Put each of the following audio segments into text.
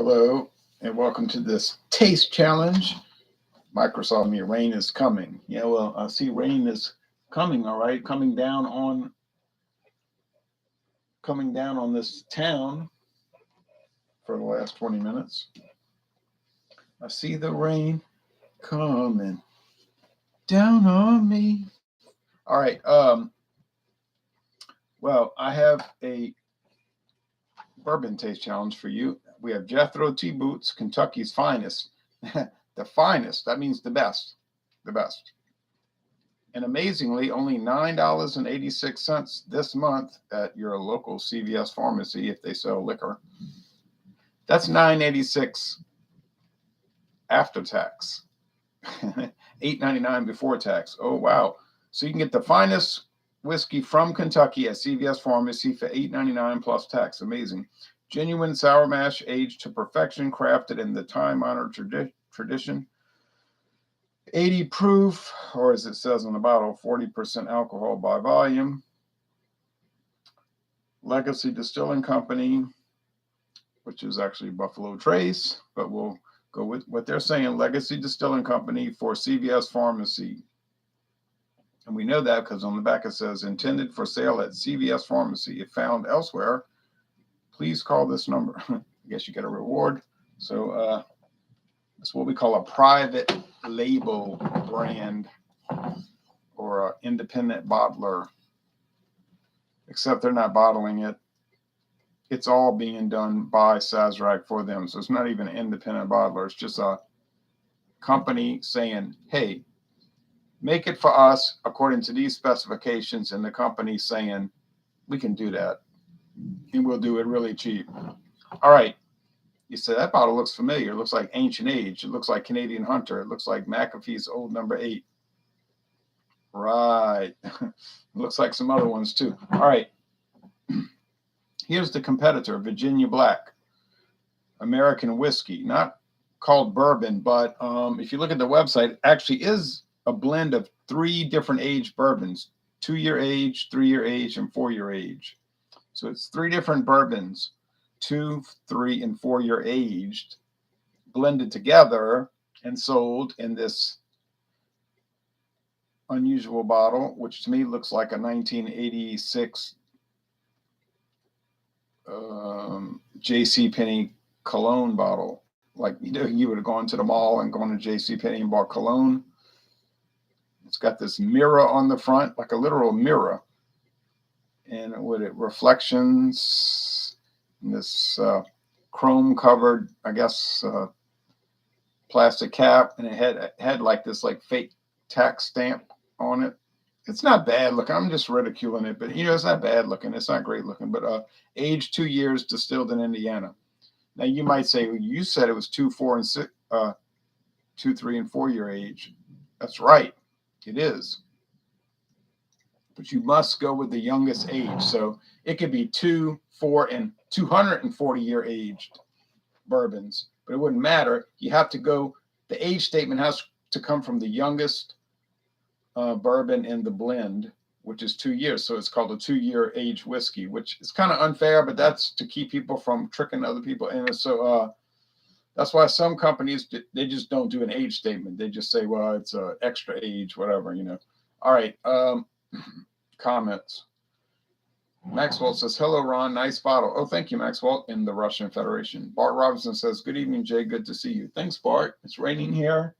Hello, and welcome to this taste challenge. Microsoft me, rain is coming. Yeah, well, I see rain is coming, all right, coming down on this town for the last 20 minutes. I see the rain coming down on me. All right, well, I have a bourbon taste challenge for you. We have Jethro Tea Boots, Kentucky's finest. The finest, that means the best. The best. And amazingly, only $9.86 this month at your local CVS pharmacy if they sell liquor. That's $9.86 after tax. $8.99 before tax. Oh, wow. So you can get the finest whiskey from Kentucky at CVS pharmacy for $8.99 plus tax. Amazing. Genuine sour mash aged to perfection, crafted in the time-honored tradition. 80 proof, or as it says on the bottle, 40% alcohol by volume. Legacy Distilling Company, which is actually Buffalo Trace, but we'll go with what they're saying. Legacy Distilling Company for CVS Pharmacy. And we know that because on the back it says, intended for sale at CVS Pharmacy. If found elsewhere, please call this number. I guess you get a reward. So it's what we call a private label brand or an independent bottler, except they're not bottling it. It's all being done by Sazerac for them. So it's not even an independent bottler. It's just a company saying, hey, make it for us according to these specifications. And the company saying, we can do that. And we'll do it really cheap. All right. You say, that bottle looks familiar. It looks like Ancient Age. It looks like Canadian Hunter. It looks like McAfee's Old Number 8. Right. It looks like some other ones too. All right. Here's the competitor, Virginia Black, American whiskey, not called bourbon, but if you look at the website, it actually is a blend of 3 different age bourbons, 2-year age, 3-year age, and 4-year age. So it's 3 different bourbons, 2, 3, and 4-year aged, blended together and sold in this unusual bottle, which to me looks like a 1986 JCPenney cologne bottle. Like, you would have gone to the mall and gone to JCPenney and bought cologne. It's got this mirror on the front, like a literal mirror. And with it reflections, in this chrome covered, I guess, plastic cap, and it had like this like fake tax stamp on it. It's not bad looking. I'm just ridiculing it, but it's not bad looking. It's not great looking, but aged 2 years, distilled in Indiana. Now you might say, well, you said it was 2, 4, and 6, 2, 3, and 4-year age. That's right, it is. But you must go with the youngest age. So it could be 2, 4, and 240-year aged bourbons, but it wouldn't matter. You have to go. The age statement has to come from the youngest bourbon in the blend, which is 2 years. So it's called a 2-year age whiskey, which is kind of unfair, but that's to keep people from tricking other people. And so that's why some companies, they just don't do an age statement. They just say, well, it's a extra age, whatever, All right. Comments. Maxwell says, hello, Ron. Nice bottle. Oh, thank you, Maxwell, in the Russian Federation. Bart Robinson says, good evening, Jay. Good to see you. Thanks, Bart. It's raining here.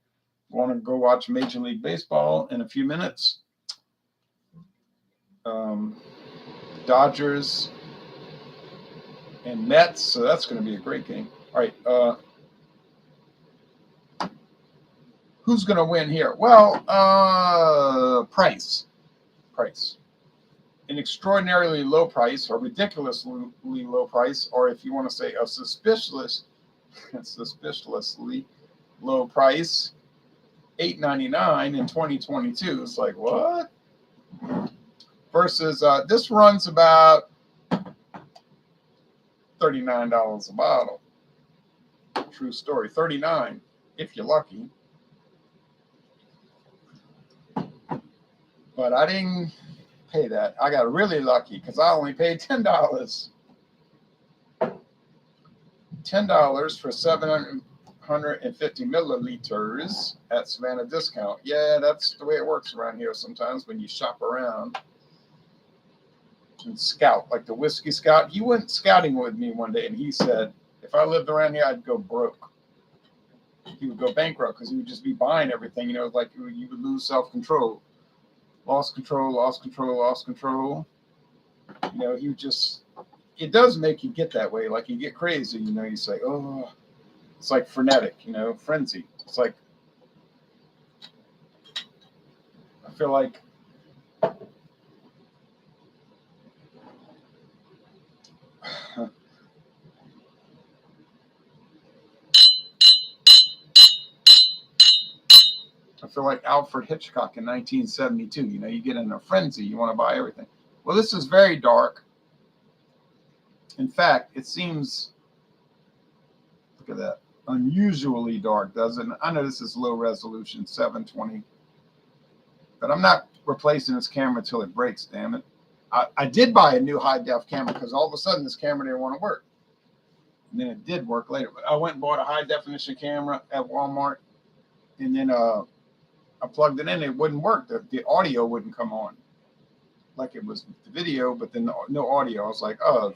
Want to go watch Major League Baseball in a few minutes. Dodgers and Mets, so that's going to be a great game. All right, who's going to win here? Well, price. An extraordinarily low price, or ridiculously low price, or if you want to say a suspiciously low price, $8.99 in 2022. It's like, what? Versus this runs about $39 a bottle. True story. $39 if you're lucky. But I didn't pay that. I got really lucky because I only paid $10. $10 for 750 milliliters at Savannah Discount. Yeah, that's the way it works around here sometimes when you shop around and scout, like the Whiskey Scout. He went scouting with me one day, and he said, if I lived around here, I'd go broke. He would go bankrupt because he would just be buying everything. You know, like you would lose self-control. Lost control, lost control, lost control. You know, he would just, it does make you get that way. Like you get crazy, you know, you say, oh, it's like frenetic, you know, frenzy. It's like, I feel like Alfred Hitchcock in 1972. You know, you get in a frenzy, you want to buy everything. Well, this is very dark. In fact, it seems, look at that, unusually dark, doesn't it? I know this is low resolution, 720, but I'm not replacing this camera until it breaks, damn it. I did buy a new high-def camera because all of a sudden this camera didn't want to work. And then it did work later. But I went and bought a high-definition camera at Walmart, and then I plugged it in. It wouldn't work. The audio wouldn't come on. Like it was the video, but then no audio. I was like, oh.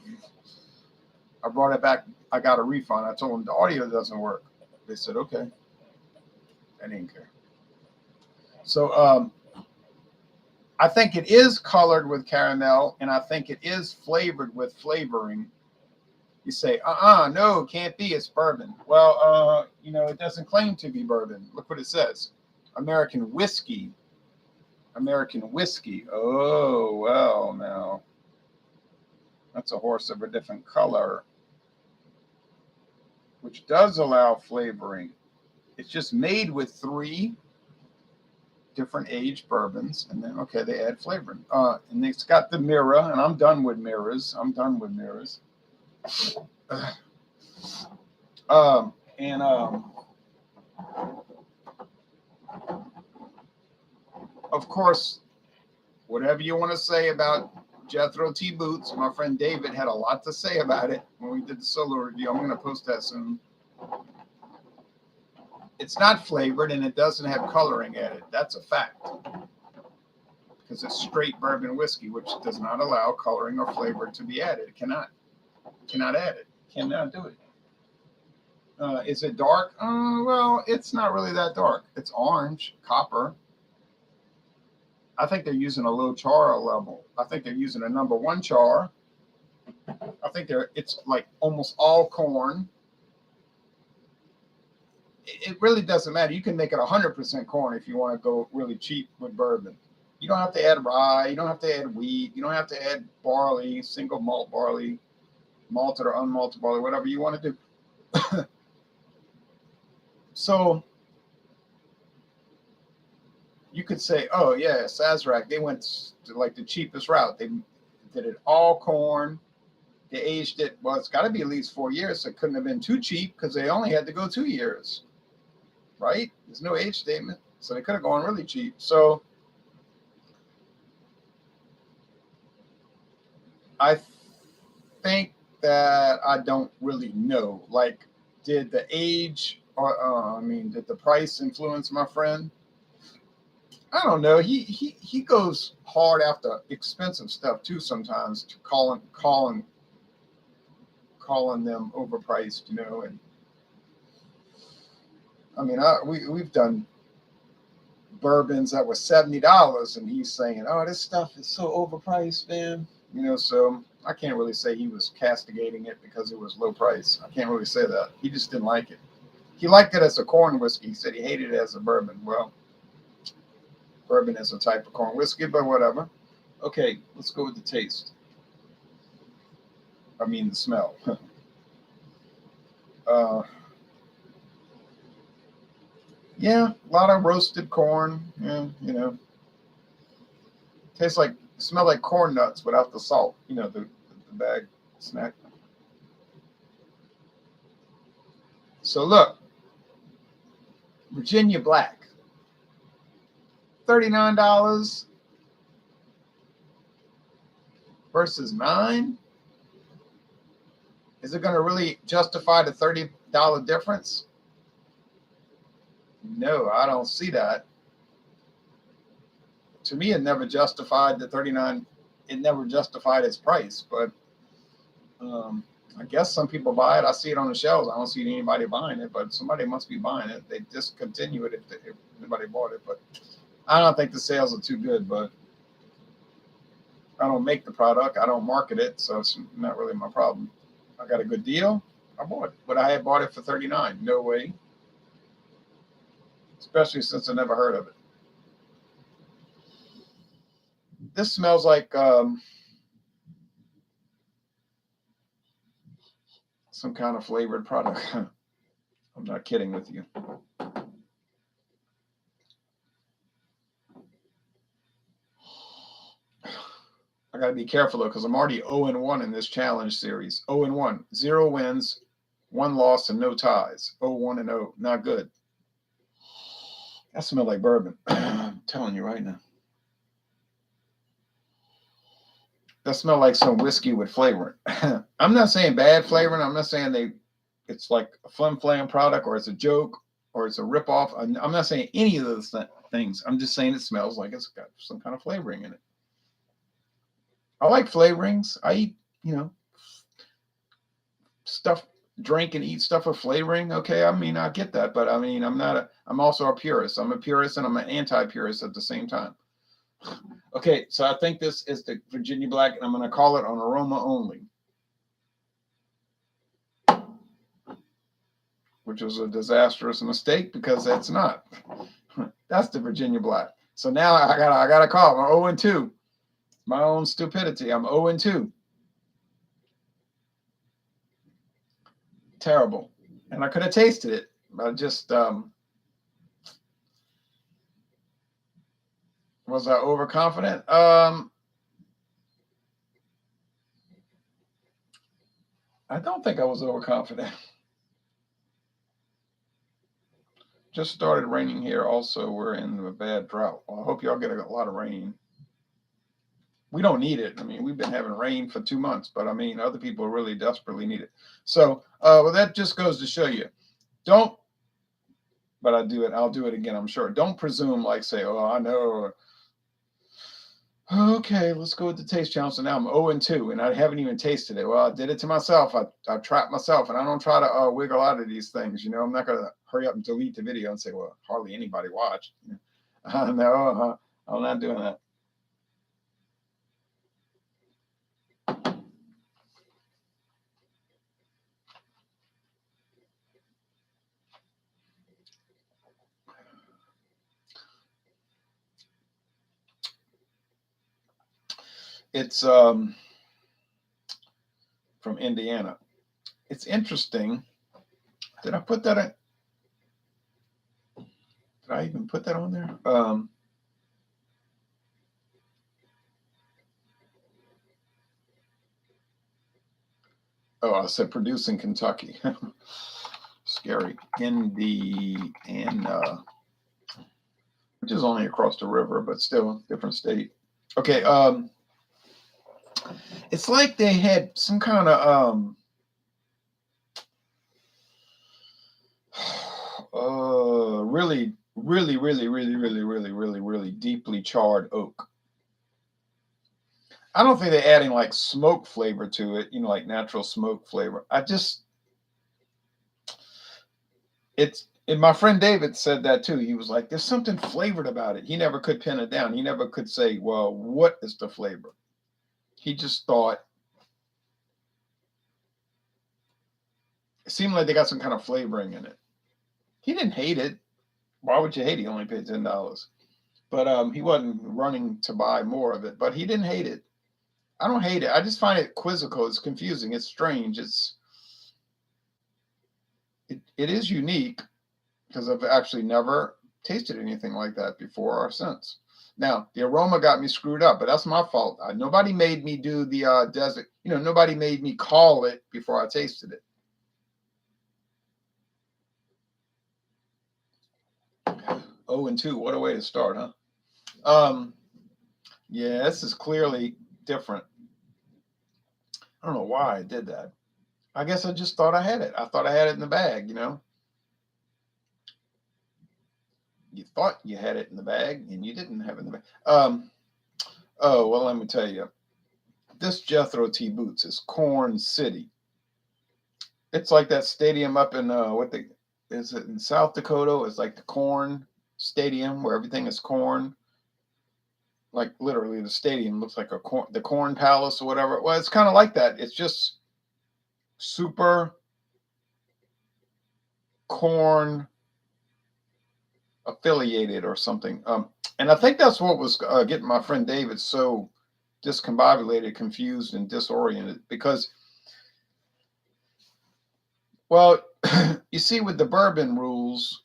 I brought it back. I got a refund. I told them the audio doesn't work. They said, okay. I didn't care. So I think it is colored with caramel, and I think it is flavored with flavoring. You say, no, it can't be. It's bourbon. Well, you know, it doesn't claim to be bourbon. Look what it says. American whiskey. American whiskey. Oh, well, now. That's a horse of a different color, which does allow flavoring. It's just made with 3 different aged bourbons, and then okay, they add flavoring. And it's got the mirror, and I'm done with mirrors. Of course, whatever you want to say about Jethro T Boots, my friend David had a lot to say about it when we did the solo review. I'm going to post that soon. It's not flavored, and it doesn't have coloring added. That's a fact. Because it's straight bourbon whiskey, which does not allow coloring or flavor to be added. It cannot add it. Cannot do it. Is it dark? Well, it's not really that dark. It's orange, copper. I think they're using a low char level. I think they're using a number 1 char. I think it's like almost all corn. It really doesn't matter. You can make it 100% corn if you want to go really cheap with bourbon. You don't have to add rye. You don't have to add wheat. You don't have to add barley, single malt barley, malted or unmalted barley, whatever you want to do. So you could say, oh, yeah, Sazerac, they went to like the cheapest route. They did it all corn. They aged it. Well, it's got to be at least 4 years. So it couldn't have been too cheap because they only had to go 2 years. Right? There's no age statement. So they could have gone really cheap. So I think that I don't really know. Like, did the age or did the price influence my friend? I don't know. He goes hard after expensive stuff too sometimes, to calling them overpriced, you know. And I mean, we've done bourbons that were $70, and he's saying, "Oh, this stuff is so overpriced, man." You know, so I can't really say he was castigating it because it was low price. I can't really say that. He just didn't like it. He liked it as a corn whiskey. He said he hated it as a bourbon. Well, bourbon is a type of corn whiskey, but whatever. Okay, let's go with the taste. I mean, the smell. Yeah, a lot of roasted corn. Yeah, you know, tastes like, smell like corn nuts without the salt. You know, the bag snack. So look, Virginia Black, $39 versus $9. Is it going to really justify the $30 difference? No, I don't see that. To me, it never justified the 39. It never justified its price. But I guess some people buy it. I see it on the shelves. I don't see anybody buying it, but somebody must be buying it. They discontinue it if nobody bought it. But I don't think the sales are too good. But I don't make the product. I don't market it, so it's not really my problem. I got a good deal. I bought it. But I had bought it for 39. No way. Especially since I never heard of it. This smells like some kind of flavored product. I'm not kidding with you. I got to be careful though, because I'm already 0-1 in this challenge series. 0-1, 0 wins, 1 loss, and no ties. 0-1-0, not good. That smells like bourbon. I'm telling you right now. That smells like some whiskey with flavoring. I'm not saying bad flavoring. I'm not saying it's like a flim flam product or it's a joke or it's a ripoff. I'm not saying any of those things. I'm just saying it smells like it's got some kind of flavoring in it. I like flavorings. I eat, stuff, drink and eat stuff with flavoring. Okay, I mean, I get that, but I mean, I'm also a purist. I'm a purist and I'm an anti-purist at the same time. Okay, so I think this is the Virginia Black, and I'm going to call it on aroma only, which was a disastrous mistake because that's not. That's the Virginia Black. So now I got to call. I'm 0-2. My own stupidity. I'm 0-2. Terrible. And I could have tasted it. I just was I overconfident? I don't think I was overconfident. Just started raining here. Also, we're in a bad drought. Well, I hope y'all get a lot of rain. We don't need it. I mean, we've been having rain for 2 months, but I mean, other people really desperately need it. So, well, that just goes to show you, don't. But I'll do it again. I'm sure. Don't presume like say, oh, I know. Okay, let's go with the taste challenge. So now I'm 0-2, and I haven't even tasted it. Well, I did it to myself. I trapped myself, and I don't try to wiggle out of these things. I'm not going to hurry up and delete the video and say, well, hardly anybody watched. No, I'm not doing that. It's from Indiana. It's interesting. Did I put that in? Did I even put that on there? Oh, I said produced in Kentucky. Scary. Indiana, which is only across the river, but still different state. Okay. It's like they had some kind of really, really, really, really, really, really, really, really deeply charred oak. I don't think they're adding like smoke flavor to it, like natural smoke flavor. And my friend David said that too. He was like, there's something flavored about it. He never could pin it down. He never could say, well, what is the flavor? He just thought it seemed like they got some kind of flavoring in it. He didn't hate it. Why would you hate it? He only paid $10. But he wasn't running to buy more of it. But he didn't hate it. I don't hate it. I just find it quizzical. It's confusing. It's strange. It is unique because I've actually never tasted anything like that before or since. Now, the aroma got me screwed up, but that's my fault. Nobody made me do the desert. Nobody made me call it before I tasted it. Oh, and 2. What a way to start, huh? Yeah, this is clearly different. I don't know why I did that. I guess I just thought I had it. I thought I had it in the bag, you know. You thought you had it in the bag, and you didn't have it in the bag. Oh, well, let me tell you. This Jethro T Boots is Corn City. It's like that stadium up in is it in South Dakota? It's like the corn stadium where everything is corn. Like literally, the stadium looks like the corn palace or whatever. Well, it's kind of like that. It's just super corn affiliated or something. And I think that's what was getting my friend David so discombobulated, confused, and disoriented because, well, you see, with the bourbon rules,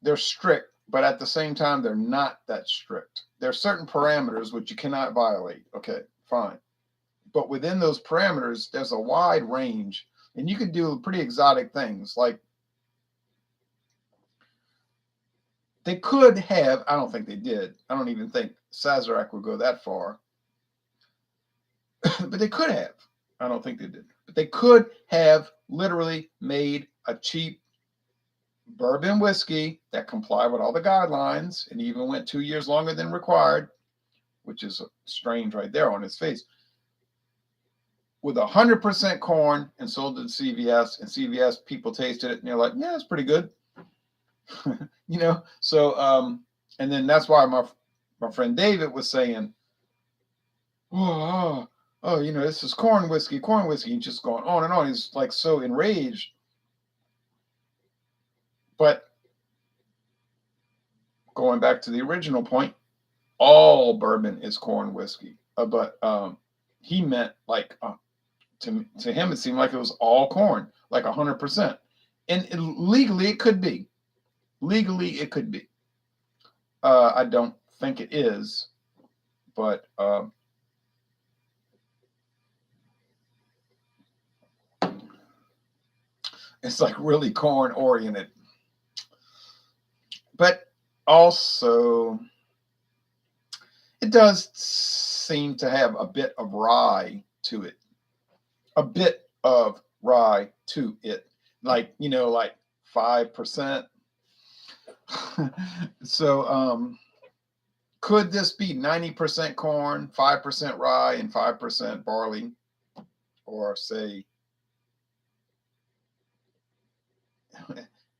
they're strict, but at the same time, they're not that strict. There are certain parameters which you cannot violate. Okay, fine. But within those parameters, there's a wide range, and you can do pretty exotic things. Like they could have, I don't think they did. I don't even think Sazerac would go that far. But they could have. I don't think they did. But they could have literally made a cheap bourbon whiskey that complied with all the guidelines and even went 2 years longer than required, which is strange right there on its face, with 100% corn and sold it to CVS. And CVS people tasted it and they're like, yeah, it's pretty good. You know, so and then that's why my friend David was saying, oh, you know, this is corn whiskey, He's just going on and on. He's like so enraged. But going back to the original point, all bourbon is corn whiskey. But he meant like to him it seemed like it was all corn, like 100%. And legally it could be. Legally it could be. I don't think it is, but it's like really corn oriented. But also, it does seem to have a bit of rye to it. A bit of rye to it. Like, you know, like 5%. So, could this be 90% corn, 5% rye, and 5% barley? Or say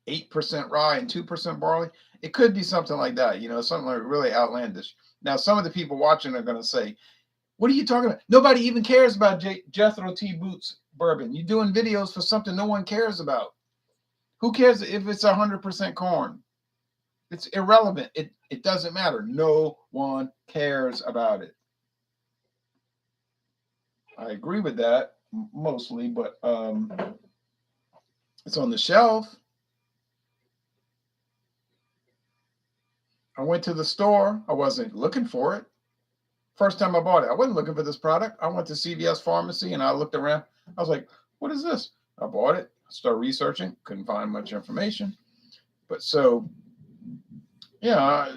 8% rye and 2% barley? It could be something like that, you know, something like really outlandish. Now, some of the people watching are going to say, what are you talking about? Nobody even cares about Jethro T Boots bourbon. You're doing videos for something no one cares about. Who cares if it's 100% corn? It's irrelevant. It doesn't matter. No one cares about it. I agree with that mostly, but it's on the shelf. I went to the store. I wasn't looking for it. First time I bought it, I wasn't looking for this product. I went to CVS Pharmacy and I looked around. I was like, what is this? I bought it. I started researching. Couldn't find much information. But so, yeah,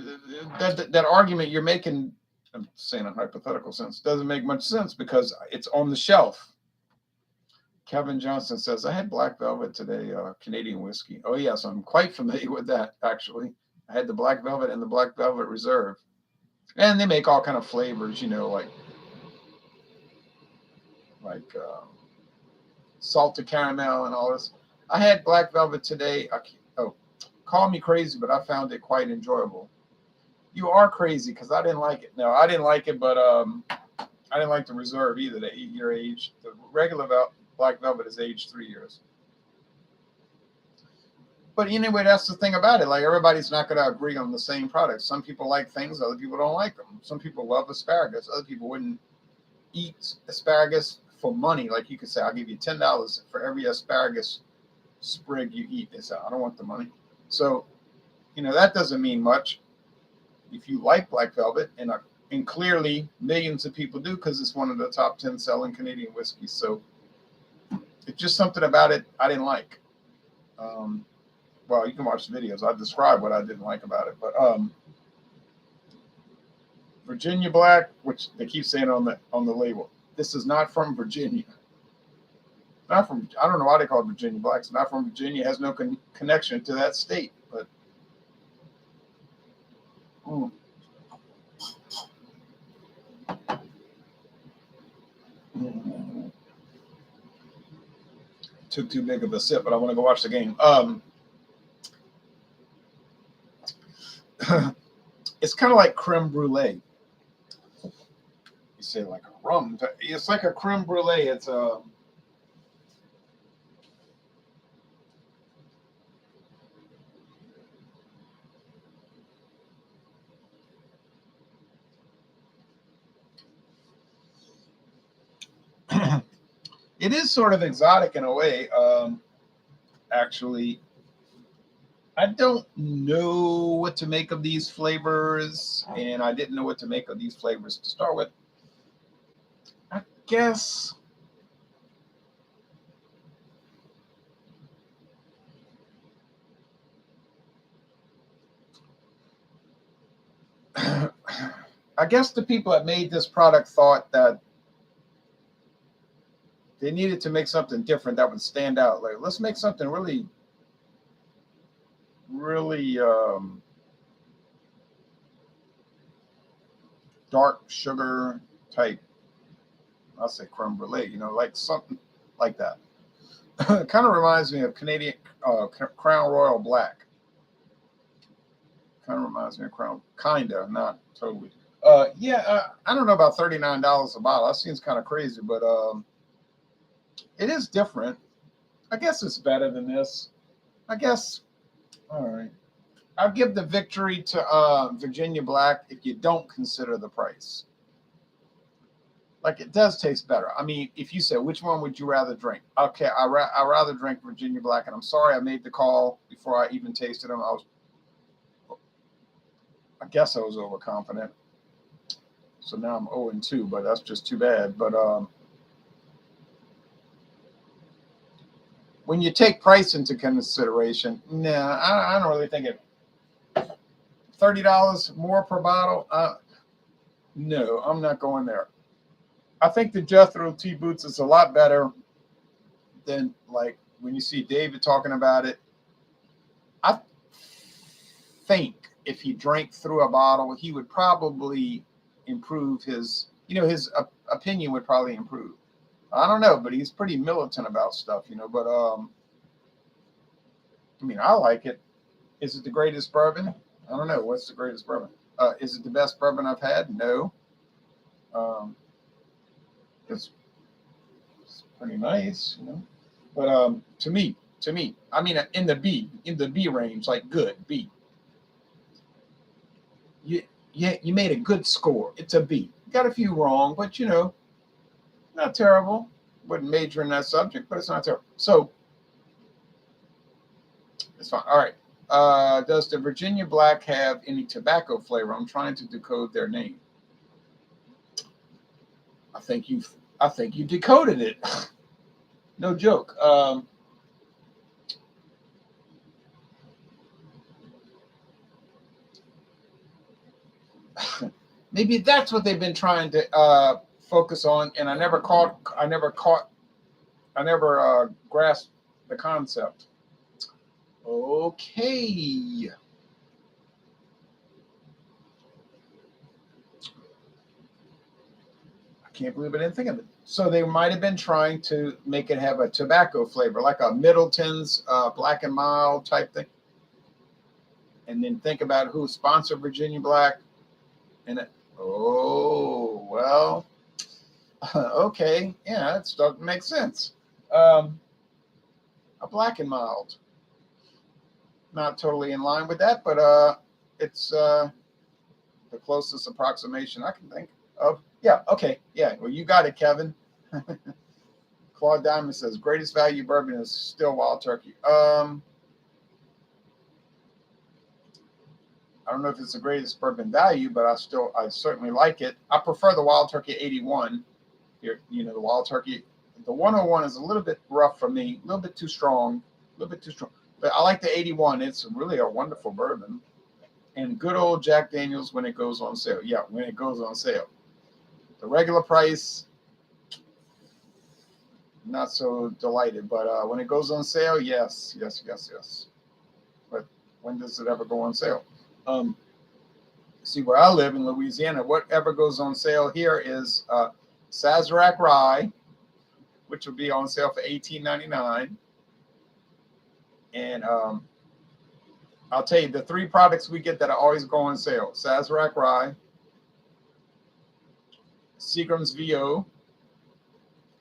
that argument you're making, I'm saying in a hypothetical sense, doesn't make much sense because it's on the shelf. Kevin Johnson says, I had Black Velvet today, Canadian whiskey. Oh, yes, I'm quite familiar with that, actually. I had the Black Velvet and the Black Velvet Reserve. And they make all kind of flavors, you know, like salted caramel and all this. I had Black Velvet today. Call me crazy, but I found it quite enjoyable. You are crazy because I didn't like it. No, I didn't like it, but I didn't like the Reserve either, the 8-year age. The regular Black Velvet is aged 3 years. But anyway, that's the thing about it. Like, everybody's not going to agree on the same product. Some people like things, other people don't like them. Some people love asparagus. Other people wouldn't eat asparagus for money. Like, you could say, I'll give you $10 for every asparagus sprig you eat. They say, I don't want the money. So, you know, that doesn't mean much. If you like Black Velvet, and clearly millions of people do because it's one of the top 10 selling Canadian whiskeys. So it's just something about it I didn't like. Well, you can watch the videos. I describe what I didn't like about it. But Virginia Black, which they keep saying on the label, this is not from Virginia. Not from, I don't know why they call it Virginia Black. It's not from Virginia. It has no connection to that state. But mm, mm, took too big of a sip, but I want to go watch the game. It's kind of like creme brulee. You say like a rum. It's like a creme brulee. It's a it is sort of exotic in a way. Actually, I don't know what to make of these flavors, and I didn't know what to make of these flavors to start with. I guess I guess the people that made this product thought that they needed to make something different that would stand out. Like, let's make something really, really dark sugar type. I'll say creme brulee, like something like that. It kind of reminds me of Canadian Crown Royal Black. Kind of reminds me of Crown, kinda, not totally. I don't know about $39 a bottle. That seems kind of crazy, but it is different. I guess it's better than this. I guess. All right. I'll give the victory to Virginia Black if you don't consider the price. Like, it does taste better. I mean, if you said which one would you rather drink? Okay, I rather drink Virginia Black, and I'm sorry I made the call before I even tasted them. I guess I was overconfident. So now I'm 0-2, but that's just too bad. But when you take price into consideration, nah, I don't really think it. $30 more per bottle? No, I'm not going there. I think the Jethro Tea Boots is a lot better than, like, when you see David talking about it. I think if he drank through a bottle, he would probably improve his opinion would probably improve. I don't know, but he's pretty militant about stuff. But I mean, I like it. Is it the greatest bourbon? I don't know. What's the greatest bourbon? Is it the best bourbon I've had? No. Um, it's pretty nice. But to me, I mean, in the B range, like good B. You made a good score. It's a B. Got a few wrong, but not terrible. Wouldn't major in that subject, but it's not terrible. So it's fine. All right. Does the Virginia Black have any tobacco flavor? I'm trying to decode their name. I think you decoded it. No joke. Maybe that's what they've been trying to focus on, and I never grasped the concept. Okay. I can't believe I didn't think of it. So they might have been trying to make it have a tobacco flavor, like a Middleton's Black and Mild type thing. And then think about who sponsored Virginia Black. Oh, well, okay. Yeah, that stuff makes sense. Um, a Black and Mild. Not totally in line with that, but it's the closest approximation I can think of. Yeah, okay. Yeah, well, you got it, Kevin. Claude Diamond says greatest value bourbon is still Wild Turkey. I don't know if it's the greatest bourbon value, but I certainly like it. I prefer the Wild Turkey 81. Here, the Wild Turkey. The 101 is a little bit rough for me, a little bit too strong, a little bit too strong. But I like the 81. It's really a wonderful bourbon. And good old Jack Daniels when it goes on sale. Yeah, when it goes on sale. The regular price, not so delighted. But when it goes on sale, yes, yes, yes, yes. But when does it ever go on sale? See, where I live in Louisiana, whatever goes on sale here is Sazerac rye, which will be on sale for $18.99. And I'll tell you the three products we get that are always go on sale: Sazerac rye, Seagram's VO,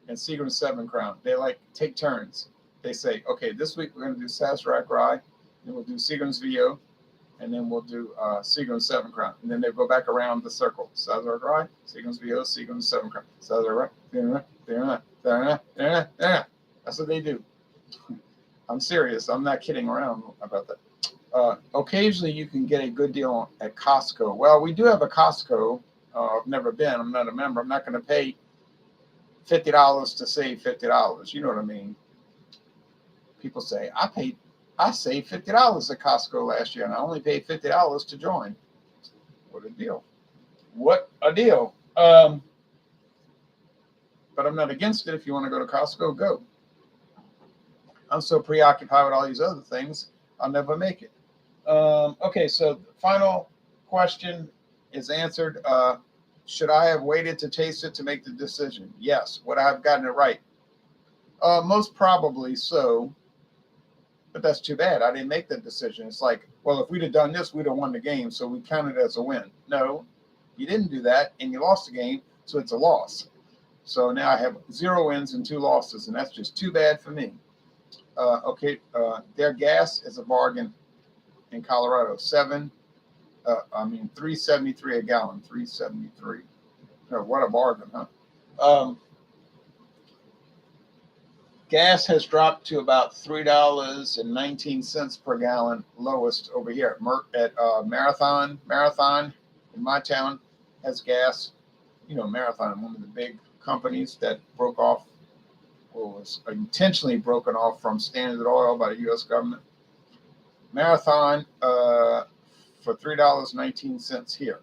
and Seagram's 7 Crown. They like take turns. They say, okay, this week we're going to do Sazerac rye, then we'll do Seagram's VO, and then we'll do Seagram's 7 Crown. And then they go back around the circle. Sazerac rye, Seagram's VO, Seagram's 7 Crown. Sazerac rye, that's what they do. I'm serious. I'm not kidding around about that. Occasionally, you can get a good deal at Costco. Well, we do have a Costco. I've never been. I'm not a member. I'm not going to pay $50 to save $50. You know what I mean? People say, I saved $50 at Costco last year, and I only paid $50 to join. What a deal. What a deal. But I'm not against it. If you want to go to Costco, go. I'm so preoccupied with all these other things, I'll never make it. Okay, so the final question is answered. Should I have waited to taste it to make the decision? Yes. Would I have gotten it right? Most probably so. But that's too bad. I didn't make that decision. It's like, well, if we'd have done this, we'd have won the game, so we count it as a win. No, you didn't do that, and you lost the game, so it's a loss. So now I have 0 wins and 2 losses, and that's just too bad for me. Their gas is a bargain in Colorado. $3.73 a gallon. $3.73. Oh, what a bargain, huh? Gas has dropped to about $3.19 per gallon, lowest over here at Marathon. Marathon in my town has gas. You know, Marathon, one of the big companies that broke off, or was intentionally broken off from Standard Oil by the U.S. government. Marathon for $3.19 here.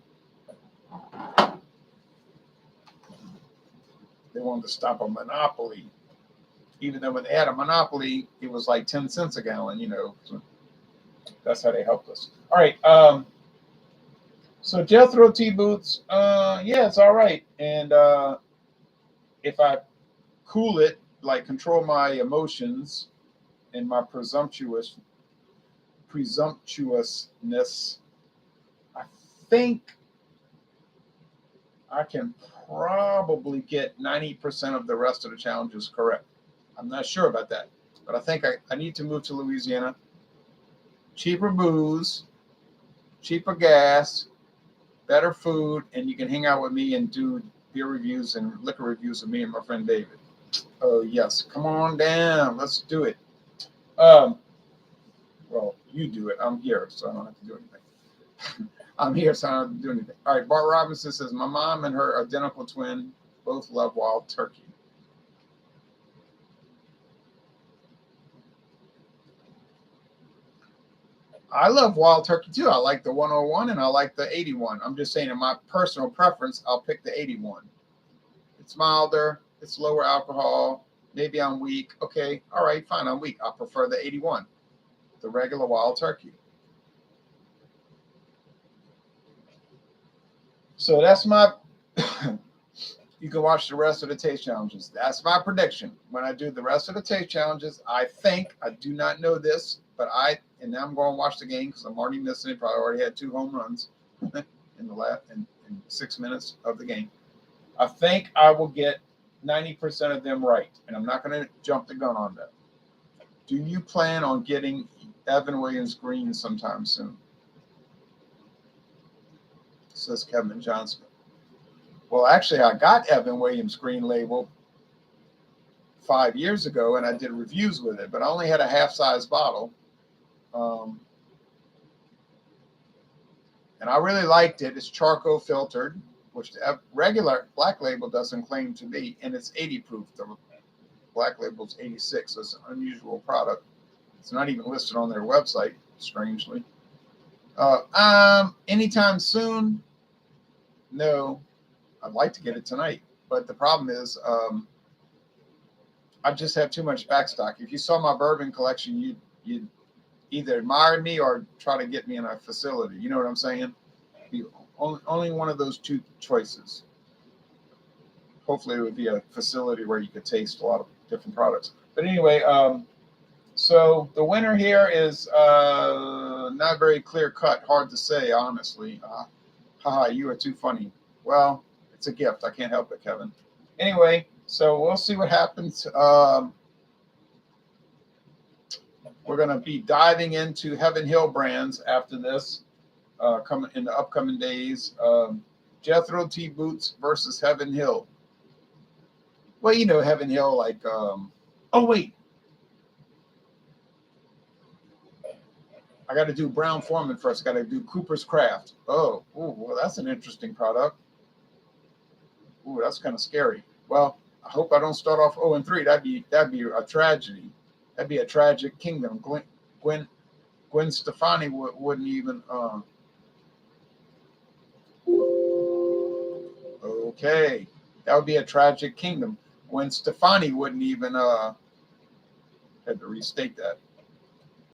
They wanted to stop a monopoly. Even though when they had a monopoly, it was like 10 cents a gallon, you know. So that's how they helped us. All right. So Jethro Tea Boots, yeah, it's all right. And if I cool it, like control my emotions and my presumptuousness, I think I can probably get 90% of the rest of the challenges correct. I'm not sure about that, but I think I need to move to Louisiana. Cheaper booze, cheaper gas, better food, and you can hang out with me and do beer reviews and liquor reviews with me and my friend David. Oh, yes. Come on down. Let's do it. Well, you do it. I'm here, so I don't have to do anything. I'm here, so I don't have to do anything. All right. Bart Robinson says, my mom and her identical twin both love wild turkey. I love wild turkey too. I like the 101 and I like the 81. I'm just saying in my personal preference, I'll pick the 81. It's milder. It's lower alcohol. Maybe I'm weak. Okay. All right. Fine. I'm weak. I prefer the 81, the regular wild turkey. So that's my, you can watch the rest of the taste challenges. That's my prediction. When I do the rest of the taste challenges, I think, I do not know this, but and now I'm going to watch the game because I'm already missing it. Probably already had 2 home runs in the last in 6 minutes of the game. I think I will get 90% of them right, and I'm not going to jump the gun on that. Do you plan on getting Evan Williams Green sometime soon? Says Kevin Johnson. Well, actually, I got Evan Williams Green label 5 years ago, and I did reviews with it, but I only had a half-size bottle. And I really liked it. It's charcoal filtered, which the regular black label doesn't claim to be, and it's 80 proof. The black label is 86, so it's an unusual product. It's not even listed on their website, strangely. Anytime soon? No. I'd like to get it tonight, but the problem is I just have too much backstock. If you saw my bourbon collection, you'd either admire me or try to get me in a facility. You know what I'm saying? Only one of those two choices. Hopefully, it would be a facility where you could taste a lot of different products. But anyway, so the winner here is not very clear cut. Hard to say, honestly. Haha, you are too funny. Well, it's a gift. I can't help it, Kevin. Anyway, so we'll see what happens. We're going to be diving into Heaven Hill brands after this, coming in the upcoming days. Jethro Tea Boots versus Heaven Hill. Well, you know Heaven Hill, like. Oh wait, I got to do Brown Foreman first. I got to do Cooper's Craft. Oh, ooh, well, that's an interesting product. Ooh, that's kind of scary. Well, I hope I don't start off 0-3. That'd be a tragedy. That'd be a tragic kingdom. Gwen Stefani wouldn't even. Okay, that would be a tragic kingdom. Gwen Stefani wouldn't even. Had to restate that.